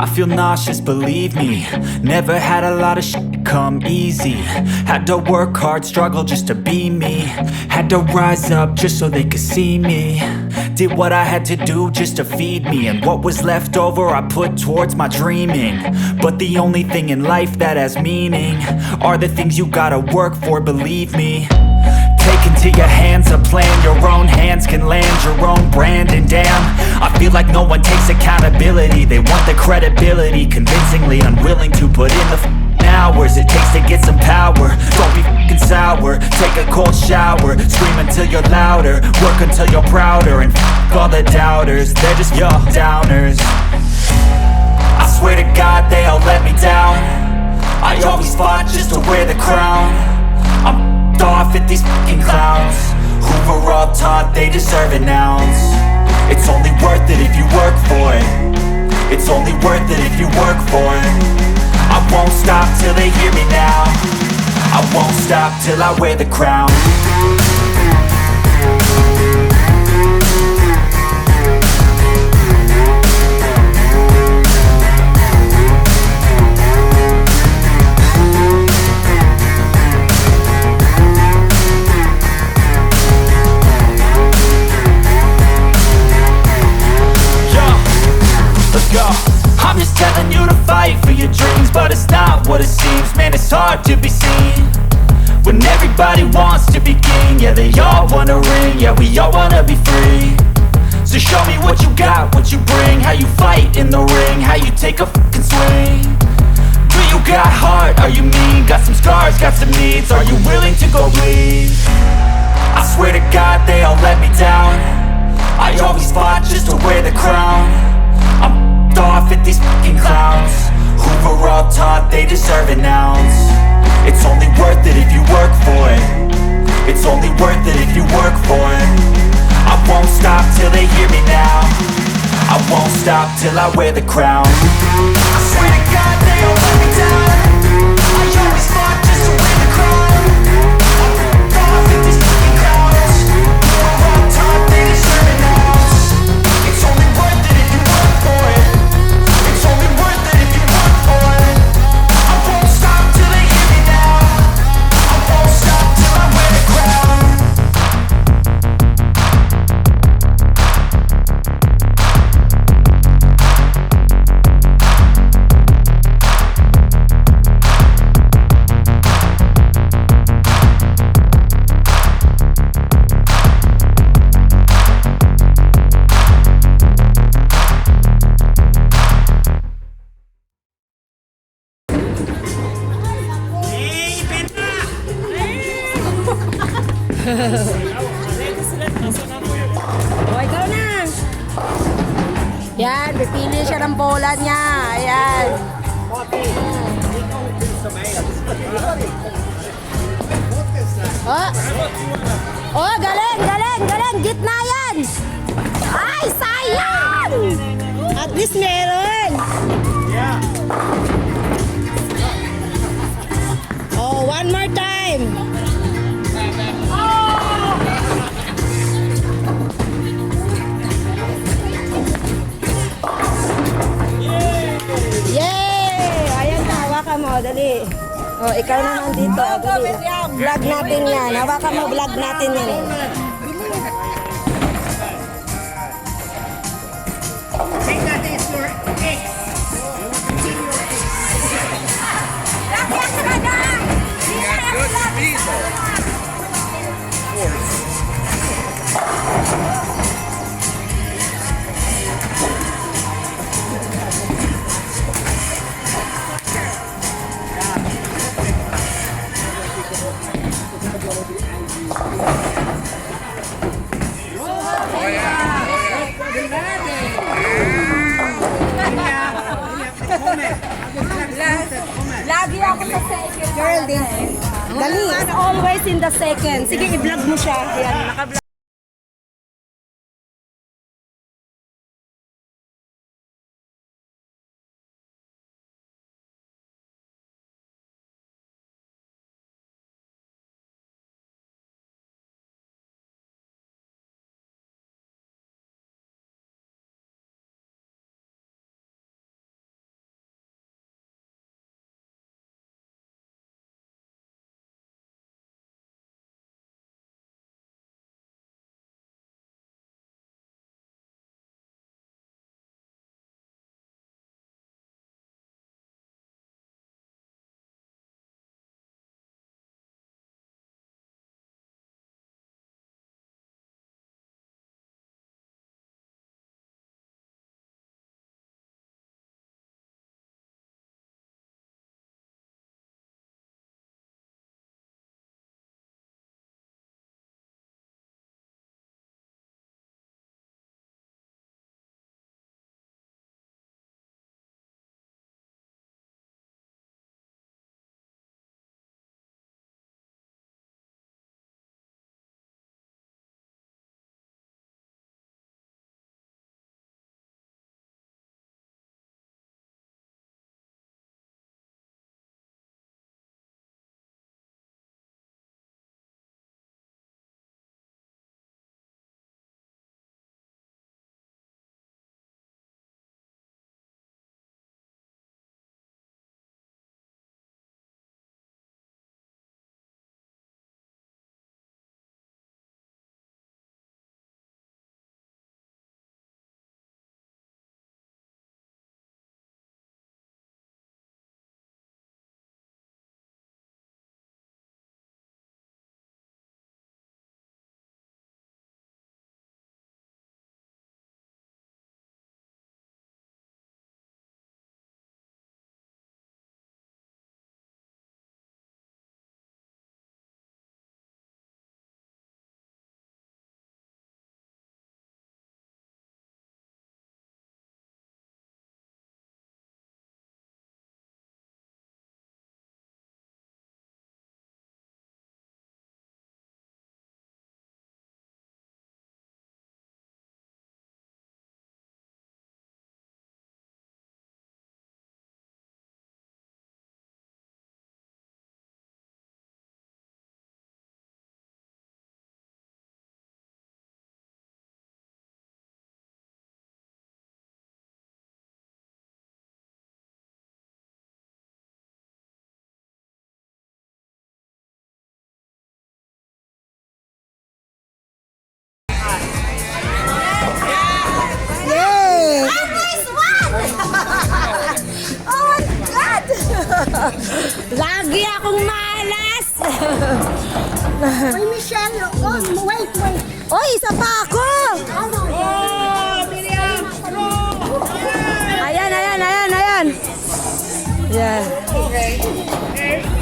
I feel nauseous, believe me. Never had a lot of shit come easy. Had to work hard, struggle just to be me. Had to rise up just so they could see me. Did what I had to do just to feed me, and what was left over I put towards my dreaming. But the only thing in life that has meaning are the things you gotta work for, believe me. Take into your hands a plan, your own hands can land your own brand. And damn, I feel like no one takes accountability. They want the credibility, convincingly unwilling to put in the hours it takes to get some power. Don't be f***ing sour, take a cold shower. Scream until you're louder, work until you're prouder. And f*** all the doubters, they're just your downers. I swear to God they all let me down. I always fought just to wear the crown. I'm off at these fucking clowns who were all taught they deserve an ounce. It's only worth it if you work for it. It's only worth it if you work for it. I won't stop till they hear me now. I won't stop till I wear the crown. I'm just telling you to fight for your dreams, but it's not what it seems. Man, it's hard to be seen when everybody wants to be king. Yeah, they all wanna ring, yeah, we all wanna be free. So show me what you got, what you bring, how you fight in the ring, how you take a fucking swing. Do you got heart, are you mean? Got some scars, got some needs, are you willing to go bleed? I swear to God they all let me down. I always fought just to wear the crown. I'm off at these fucking clowns who were all taught they deserve an ounce. It's only worth it if you work for it. It's only worth it if you work for it. I won't stop till they hear me now. I won't stop till I wear the crown. I swear to God they all let me down. I always fought just to wear the crown. I'm off at these fucking clowns who were all taught they deserve an ounce. It's only worth it if you work for it. It's only worth it if you work for it. I won't stop till they hear me now. I won't stop till I wear the crown. O, ikaw na. Yan, pipili siya ng bola niya. Ayan. Oh, oh, galing, galing, galing. Gitna yan. Ay, sayang. At least meron. Oh, one more time. Yay! Ayan na, hawakan mo, dali. Oh, ikaw naman dito, dali. Vlog natin yan. Hawakan mo, vlog natin yan. Take that is your X. Good diesel. Lagi ako sa second. Girl, dali. Always in the second. Sige, i-vlog mo siya. Yan, naka-vlog. Lagi akong malas. Ay, Michelle, oh, wait. Oy, isa pa ako. Ayan. Yan. Okay.